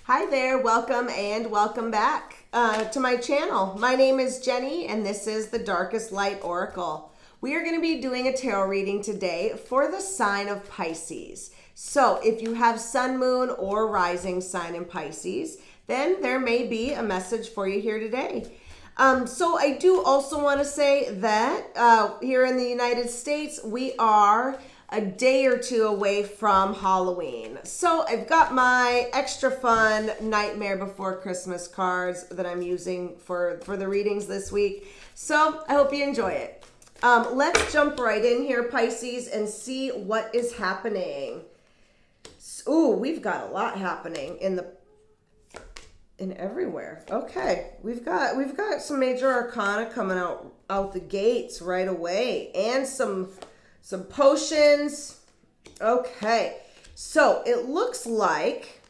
Hi there, welcome and welcome back to my channel. My name is Jenny and this is the Darkest Light Oracle. We are going to be doing a tarot reading today for the sign of Pisces. So if you have sun, moon, or rising sign in Pisces, then there may be a message for you here today. So I do also want to say that here in the United States, we are a day or two away from Halloween. So I've got my extra fun Nightmare Before Christmas cards that I'm using for the readings this week. So I hope you enjoy it. Let's jump right in here, Pisces, and see what is happening. Ooh, we've got a lot happening in everywhere. Okay, we've got some major arcana coming out the gates right away, and some potions. Okay, so it looks like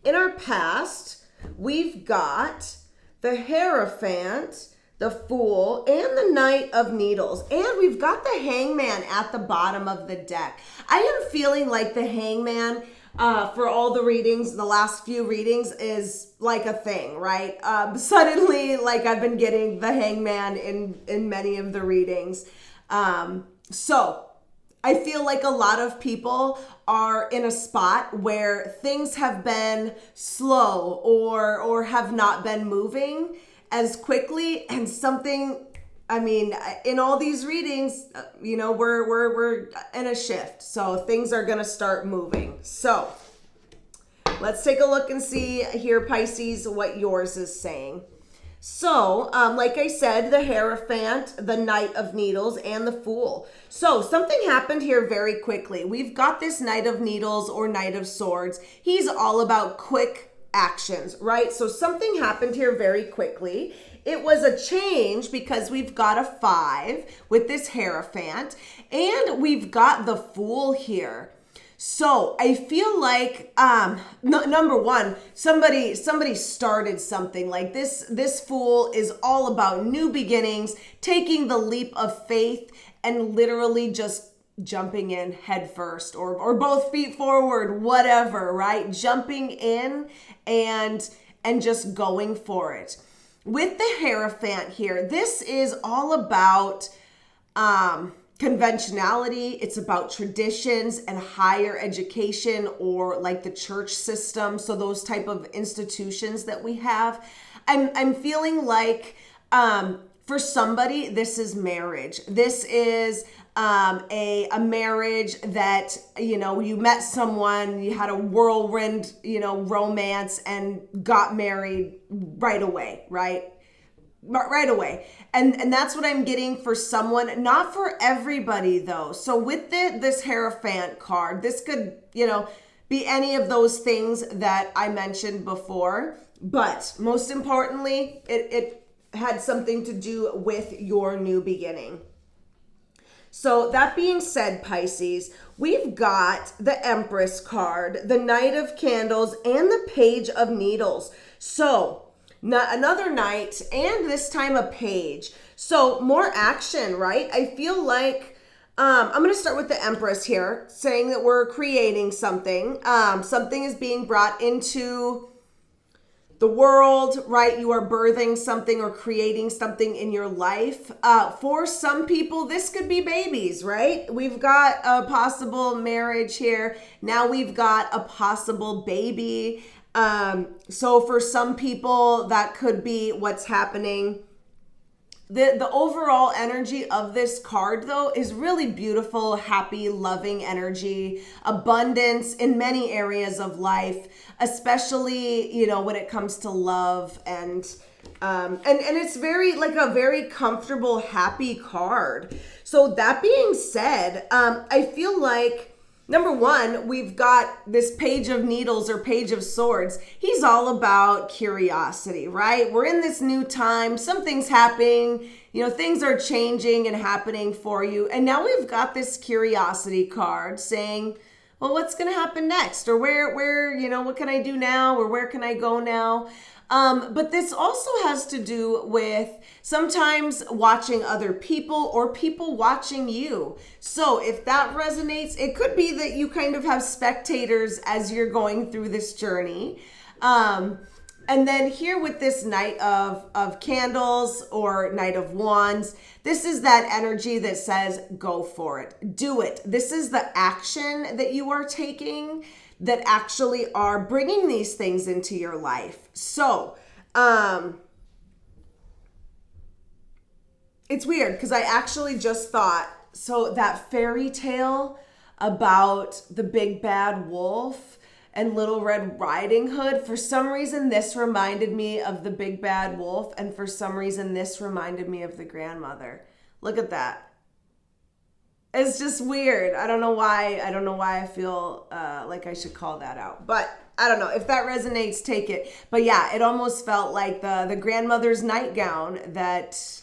in our past we've got the Hierophant, the Fool, and the Knight of Needles, and we've got the Hangman at the bottom of the deck. I am feeling like the Hangman for all the readings, the last few readings, is like a thing, right? Suddenly, like, I've been getting the Hangman in many of the readings. So I feel like a lot of people are in a spot where things have been slow or have not been moving as quickly, and something, I mean, in all these readings, you know, we're in a shift. So things are going to start moving. So let's take a look and see here, Pisces, what yours is saying. So, like I said, the Hierophant, the Knight of Needles, and the Fool. So something happened here very quickly. We've got this Knight of Needles or Knight of Swords. He's all about quick actions, right? So something happened here very quickly. It was a change because we've got a 5 with this Hierophant, and we've got the Fool here. So I feel like, number one, somebody started something. Like this Fool is all about new beginnings, taking the leap of faith, and literally just jumping in head first, or both feet forward, whatever, right? Jumping in and just going for it. With the Hierophant here, this is all about conventionality. It's about traditions and higher education, or like the church system. So those type of institutions that we have. I'm feeling like for somebody, this is marriage. This is a marriage that, you know, you met someone, you had a whirlwind, you know, romance, and got married right away, right? Right away. And that's what I'm getting for someone, not for everybody though. So with this Hierophant card, this could, you know, be any of those things that I mentioned before, but most importantly, it had something to do with your new beginning. So that being said, Pisces, we've got the Empress card, the Knight of Candles, and the Page of Needles. So another knight, and this time a page. So more action, right? I feel like I'm going to start with the Empress here, saying that we're creating something. Something is being brought into the world, right? You are birthing something or creating something in your life. For some people, this could be babies, right? We've got a possible marriage here. Now we've got a possible baby. So for some people, that could be what's happening. The overall energy of this card, though, is really beautiful, happy, loving energy, abundance in many areas of life, especially, you know, when it comes to love, and it's very, like, a very comfortable, happy card. So that being said, I feel like, number one, we've got this Page of Needles or Page of Swords. He's all about curiosity, right? We're in this new time. Something's happening. You know, things are changing and happening for you. And now we've got this curiosity card saying, well, what's going to happen next? Or where, what can I do now? Or where can I go now? But this also has to do with sometimes watching other people or people watching you. So if that resonates, it could be that you kind of have spectators as you're going through this journey. And then here with this Knight of Candles or Knight of Wands, this is that energy that says, go for it, do it. This is the action that you are taking that actually are bringing these things into your life. So, it's weird because I actually just thought, so that fairy tale about the big bad wolf and Little Red Riding Hood, for some reason this reminded me of the big bad wolf, and for some reason this reminded me of the grandmother. Look at that. It's just weird. I don't know why I feel like I should call that out, but I don't know. If that resonates, take it. But yeah, it almost felt like the grandmother's nightgown that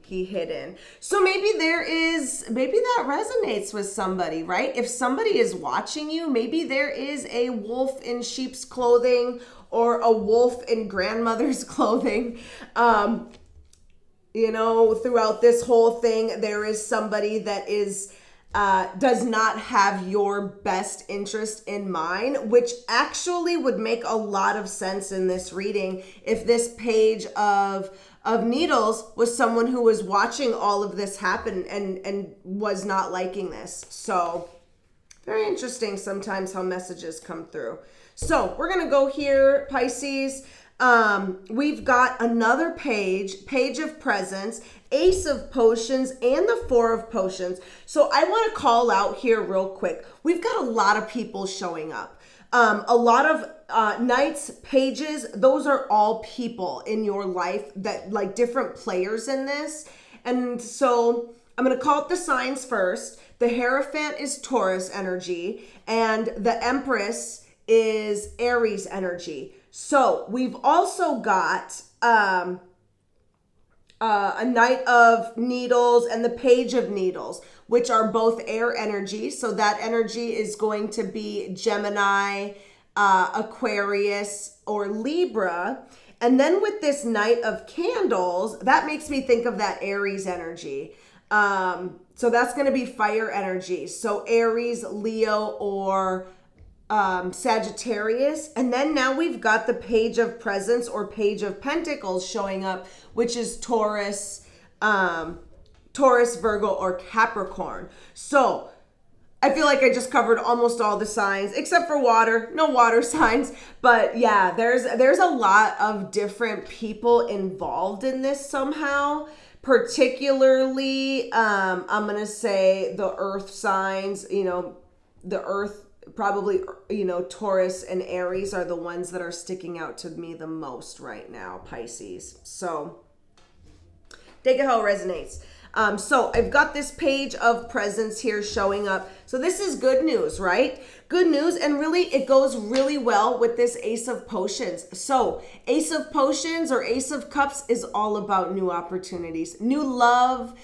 he hid in. So maybe that resonates with somebody, right? If somebody is watching you, maybe there is a wolf in sheep's clothing or a wolf in grandmother's clothing. Throughout this whole thing, there is somebody that does not have your best interest in mind, which actually would make a lot of sense in this reading if this page of Needles was someone who was watching all of this happen and was not liking this. So very interesting sometimes how messages come through. So we're going to go here, Pisces. We've got another page of Presence, Ace of Potions, and the Four of Potions. So I want to call out here real quick. We've got a lot of people showing up. A lot of Knights, Pages, those are all people in your life that like different players in this. And so I'm going to call it the signs first. The Hierophant is Taurus energy, and the Empress is Aries energy. So we've also got a Knight of Needles and the Page of Needles, which are both air energy. So that energy is going to be Gemini, Aquarius, or Libra. And then with this Knight of Candles, that makes me think of that Aries energy. So that's going to be fire energy. So Aries, Leo, or Sagittarius. And then now we've got the Page of Presence or Page of Pentacles showing up, which is Taurus, Virgo, or Capricorn. So I feel like I just covered almost all the signs except for water. No water signs. But yeah, there's a lot of different people involved in this somehow. Particularly, I'm going to say the earth signs, the earth, probably, Taurus and Aries are the ones that are sticking out to me the most right now, Pisces. So take it how it resonates. So I've got this Page of Presence here showing up. So this is good news, right? Good news. And really, it goes really well with this Ace of Potions. So Ace of Potions or Ace of Cups is all about new opportunities, new love,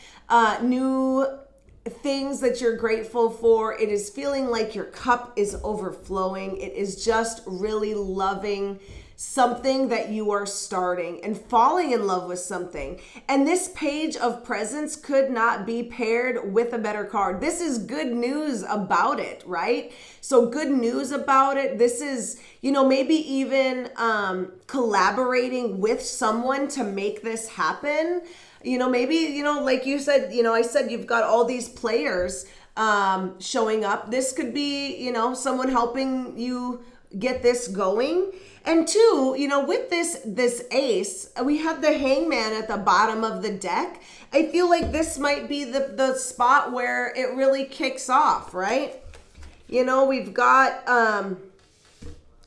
new things that you're grateful for. It is feeling like your cup is overflowing. It is just really loving something that you are starting and falling in love with something. And this Page of Presence could not be paired with a better card. This is good news about it, right? So good news about it. This is, maybe even collaborating with someone to make this happen. Maybe, like you said, I said you've got all these players showing up. This could be, someone helping you get this going. And two, with this ace, we have the Hangman at the bottom of the deck. I feel like this might be the spot where it really kicks off, right? We've got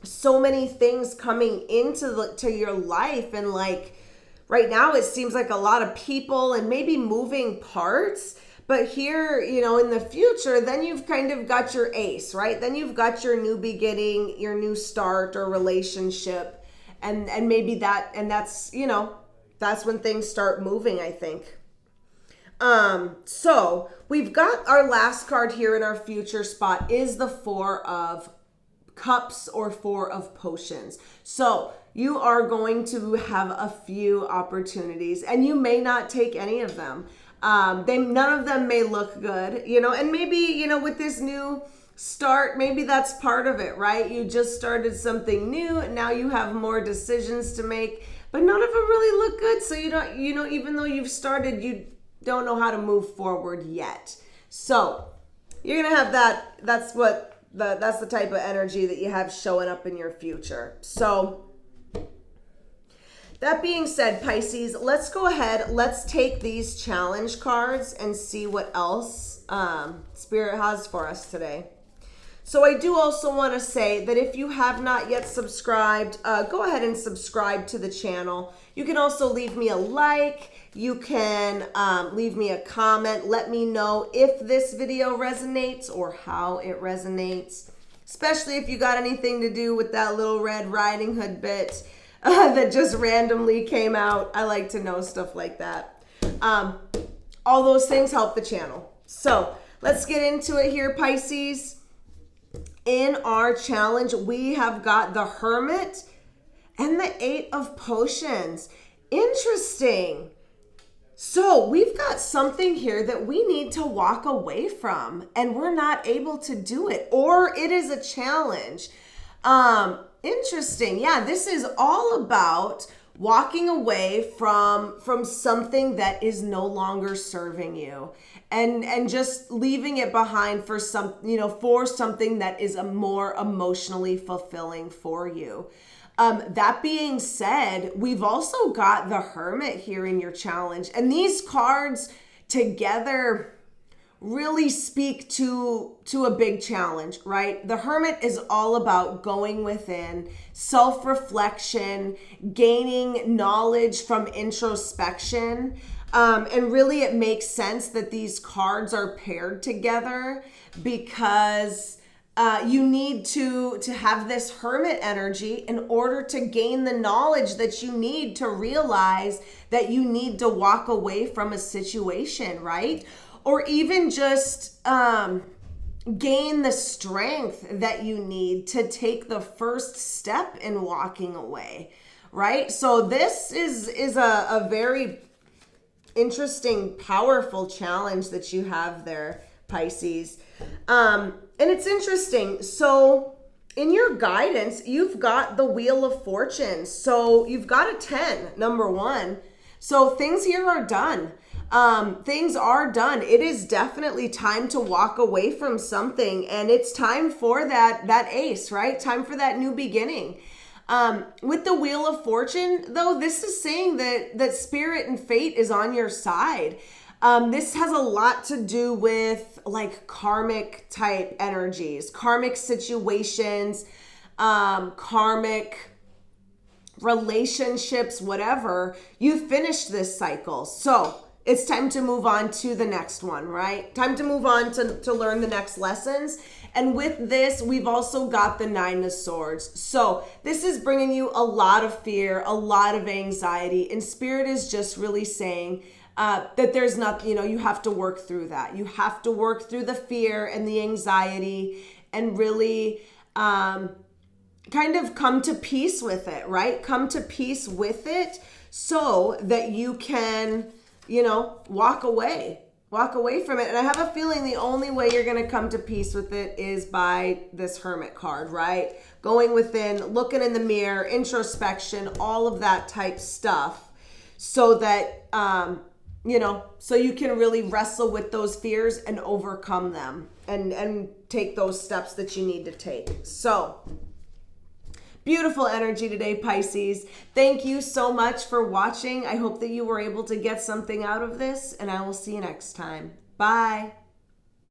so many things coming into your life, and like right now it seems like a lot of people and maybe moving parts. But here, in the future, then you've kind of got your ace, right? Then you've got your new beginning, your new start or relationship. And maybe that's when things start moving, I think. So we've got our last card here in our future spot is the Four of Cups or Four of Potions. So you are going to have a few opportunities and you may not take any of them. None of them may look good, and maybe, with this new start, maybe that's part of it, right? You just started something new and now you have more decisions to make, but none of them really look good. So you don't, even though you've started, you don't know how to move forward yet. So you're going to have that. That's the type of energy that you have showing up in your future. So that being said, Pisces, let's go ahead. Let's take these challenge cards and see what else Spirit has for us today. So I do also want to say that if you have not yet subscribed, go ahead and subscribe to the channel. You can also leave me a like. You can leave me a comment. Let me know if this video resonates or how it resonates, especially if you got anything to do with that little Red Riding Hood bit that just randomly came out. I like to know stuff like that. All those things help the channel. So let's get into it here, Pisces. In our challenge, we have got the Hermit and the Eight of Potions. Interesting. So we've got something here that we need to walk away from and we're not able to do it, or it is a challenge. Interesting. Yeah, this is all about walking away from something that is no longer serving you and just leaving it behind for for something that is a more emotionally fulfilling for you. That being said, we've also got the Hermit here in your challenge, and these cards together really speak to a big challenge, right? The Hermit is all about going within, self-reflection, gaining knowledge from introspection. And really it makes sense that these cards are paired together because you need to have this Hermit energy in order to gain the knowledge that you need to realize that you need to walk away from a situation, right? Or even just gain the strength that you need to take the first step in walking away, right? So this is a very interesting, powerful challenge that you have there, Pisces. And it's interesting. So in your guidance, you've got the Wheel of Fortune. So you've got a 10, number one. So things here are done. Things are done. It is definitely time to walk away from something, and it's time for that ace, right? Time for that new beginning. With the Wheel of Fortune, though, this is saying that spirit and fate is on your side. This has a lot to do with like karmic type energies, karmic situations, karmic relationships, whatever. You finished this cycle. So it's time to move on to the next one, right? Time to move on to learn the next lessons. And with this, we've also got the Nine of Swords. So this is bringing you a lot of fear, a lot of anxiety. And Spirit is just really saying that there's not, you have to work through that. You have to work through the fear and the anxiety and really kind of come to peace with it, right? Come to peace with it so that you can, walk away from it. And I have a feeling the only way you're going to come to peace with it is by this Hermit card, right? Going within, looking in the mirror, introspection, all of that type stuff so that, so you can really wrestle with those fears and overcome them and take those steps that you need to take. So beautiful energy today, Pisces. Thank you so much for watching. I hope that you were able to get something out of this, and I will see you next time. Bye.